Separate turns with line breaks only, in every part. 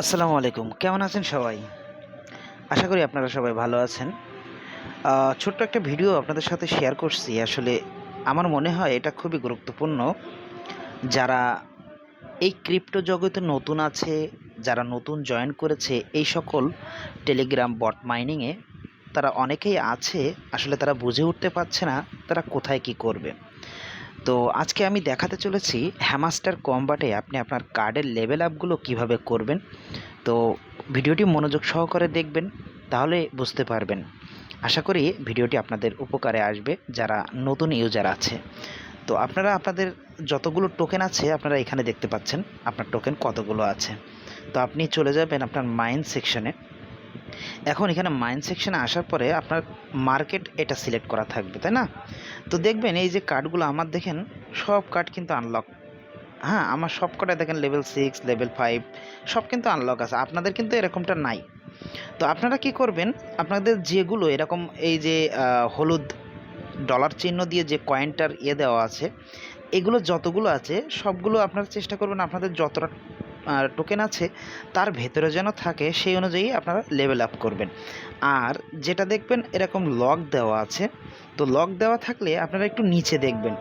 আসসালামু আলাইকুম। কেমন আছেন সবাই? আশা করি আপনারা সবাই ভালো আছেন। ছোট্ট একটা ভিডিও আপনাদের সাথে শেয়ার করছি। আসলে আমার মনে হয় এটা খুবই গুরুত্বপূর্ণ। যারা এই ক্রিপ্টো জগতে নতুন আছে, যারা নতুন জয়েন করেছে এই সকল টেলিগ্রাম বট মাইনিং এ, তারা অনেকেই আছে আসলে তারা বুঝে উঠতে পারছে না তারা কোথায় কি করবে। তো আজকে আমি দেখাতে চলেছি হ্যামাস্টার কমবাটে আপনি আপনার কার্ডের লেভেল আপগুলো কিভাবে করবেন। তো ভিডিওটি মনোযোগ সহকারে দেখবেন, তাহলে বুঝতে পারবেন। আশা করি ভিডিওটি আপনাদের উপকারে আসবে যারা নতুন ইউজার আছে। তো আপনারা আপনাদের যতগুলো টোকেন আছে আপনারা এখানে দেখতে পাচ্ছেন আপনার টোকেন কতগুলো আছে। তো আপনি চলে যাবেন আপনার মাইন সেকশনে। এখন এখানে মাইন সেকশনে আসার পরে আপনার মার্কেট এটা সিলেক্ট করা থাকবে, তাই না? তো দেখবেন এই যে কার্ডগুলো আমার দেখেন সব কার্ড কিন্তু আনলক। হ্যাঁ, আমার সবকটাই দেখেন লেভেল 6, লেভেল 5 সব কিন্তু আনলক আছে। আপনাদের কিন্তু এরকমটা নাই। তো আপনারা কি করবেন, আপনাদের যেগুলো এরকম এই যে হলুদ ডলার চিহ্ন দিয়ে যে কয়েনটার দেওয়া আছে, এগুলো যতগুলো আছে সবগুলো আপনারা চেষ্টা করবেন আপনাদের যতটা টোকেন আছে তার ভেতরে যেন থাকে, সেই অনুযায়ী আপনারা লেভেল আপ করবেন। আর যেটা দেখবেন এরকম লক দেওয়া আছে, তো লক দেওয়া থাকলে আপনারা একটু নিচে দেখবেন।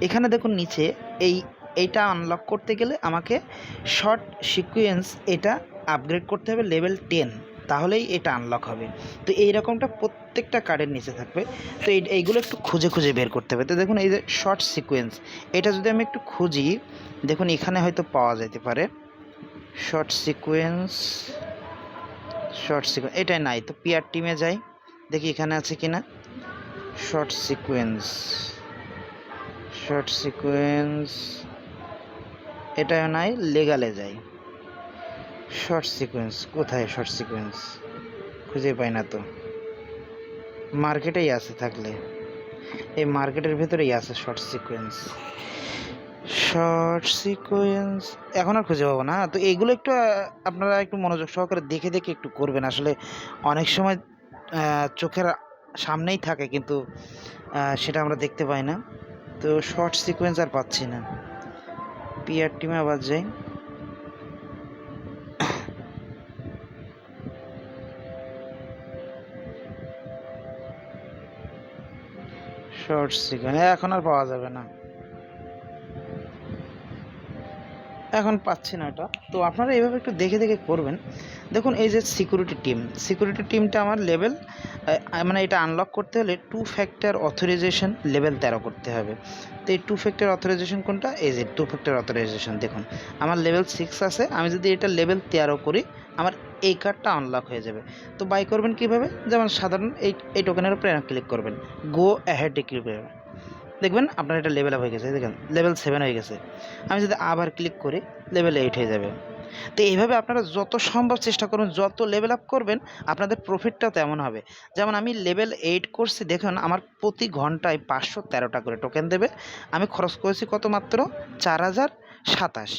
এখানে দেখুন নিচে এইটা আনলক করতে গেলে আমাকে শর্ট সিকোয়েন্স এটা আপগ্রেড করতে হবে লেভেল 10, তাহলেই এটা আনলক হবে। তো এই রকমটা প্রত্যেকটা কার্ডের নিচে থাকবে। তো এইগুলো একটু খুঁজে খুঁজে বের করতে হবে। তো দেখুন এই যে শর্ট সিকোয়েন্স, এটা যদি আমি একটু খুঁজি, দেখুন এখানে হয়তো পাওয়া যেতে পারে শর্ট সিকোয়েন্স। এটাই নাই, তো পিআর টিমে যাই, দেখি এখানে আছে কিনা শর্ট সিকোয়েন্স। এটাও নাই, লেগালে যাই। শর্ট সিকোয়েন্স কোথায়? শর্ট সিকোয়েন্স খুঁজে পাই না তো। মার্কেটেই আছে, থাকলে এই মার্কেটের ভেতরেই আছে শর্ট সিকোয়েন্স। এখন আর খুঁজে পাবো না। তো এইগুলো একটু আপনারা একটু মনোযোগ সহকারে দেখে দেখে একটু করবেন। আসলে অনেক সময় চোখের সামনেই থাকে কিন্তু সেটা আমরা দেখতে পাই না। তো শর্ট সিকোয়েন্স আর পাচ্ছি না। পিআর টিমে আবার যাই। শর্ট সিকোয়েন্স এখন আর পাওয়া যাবে না, এখন পাচ্ছি না এটা। তো আপনারা এইভাবে একটু দেখে দেখে করবেন। দেখুন এই যে সিকিউরিটি টিমটা আমার লেভেল মানে এটা আনলক করতে হলে 2 ফ্যাক্টর অথরাইজেশন লেভেল 13 করতে হবে। তো এই 2 ফ্যাক্টর অথরাইজেশন কোনটা? এই যে 2 ফ্যাক্টর অথরাইজেশন। দেখুন আমার লেভেল 6 আছে, আমি যদি এটা লেভেল 13 করি আমার এই কার্ডটা আনলক হয়ে যাবে। তো বাই করবেন কীভাবে? যেমন সাধারণ এই টোকেনের উপরে ক্লিক করবেন, গো অ্যাহেডে ক্লিক করবেন, দেখবেন আপনার এটা লেভেল আপ হয়ে গেছে। দেখেন লেভেল 7 হয়ে গেছে। আমি যদি আবার ক্লিক করি লেভেল 8 হয়ে যাবে। তো এইভাবে আপনারা যত সম্ভব চেষ্টা করুন, যত লেভেল আপ করবেন আপনাদের প্রফিটটাও তেমন হবে। যেমন আমি লেভেল 8 করছি, দেখুন আমার প্রতি ঘন্টায় 513টা করে টোকেন দেবে। আমি খরচ করেছি কত? মাত্র 4027।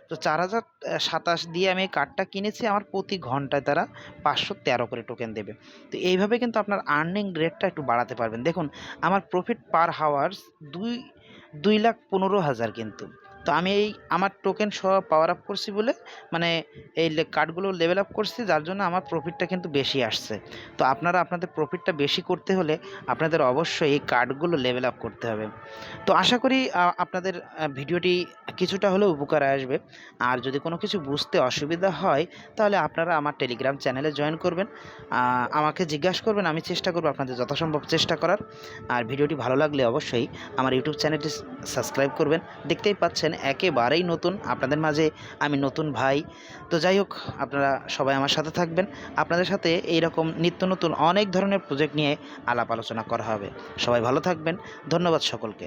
তো 4027 দিয়ে আমি এই কার্ডটা কিনেছি, আমার প্রতি ঘন্টায় তারা 513 করে টোকেন দেবে। তো এইভাবে কিন্তু আপনার আর্নিং রেটটা একটু বাড়াতে পারবেন। দেখুন আমার প্রফিট পার হাওয়ার্স 2,15,000 কিন্তু। তো আমি আমার টোকেন সহ পাওয়ার আপ করছি বলে, মানে এই কার্ডগুলো লেভেল আপ করছি, যার জন্য আমার প্রফিটটা কিন্তু বেশি আসছে। তো আপনারা আপনাদের প্রফিটটা বেশি করতে হলে আপনাদের অবশ্যই এই কার্ডগুলো লেভেল আপ করতে হবে। তো আশা করি আপনাদের ভিডিওটি কিছুটা হলেও উপকারে আসবে। আর যদি কোনো কিছু বুঝতে অসুবিধা হয় তাহলে আপনারা আমার টেলিগ্রাম চ্যানেলে জয়েন করবেন, আমাকে জিজ্ঞাসা করবেন, আমি চেষ্টা করব আপনাদের যথাসম্ভব চেষ্টা করার। আর ভিডিওটি ভালো লাগলে অবশ্যই আমার ইউটিউব চ্যানেলটি সাবস্ক্রাইব করবেন। দেখতেই পাচ্ছেন একেবারেই নতুন, আপনাদের মাঝে আমি নতুন ভাই। তো যাই হোক, আপনারা সবাই আমার সাথে থাকবেন। আপনাদের সাথে এইরকম নিত্য নতুন অনেক ধরনের প্রজেক্ট নিয়ে আলাপ আলোচনা করা হবে। সবাই ভালো থাকবেন। ধন্যবাদ সকলকে।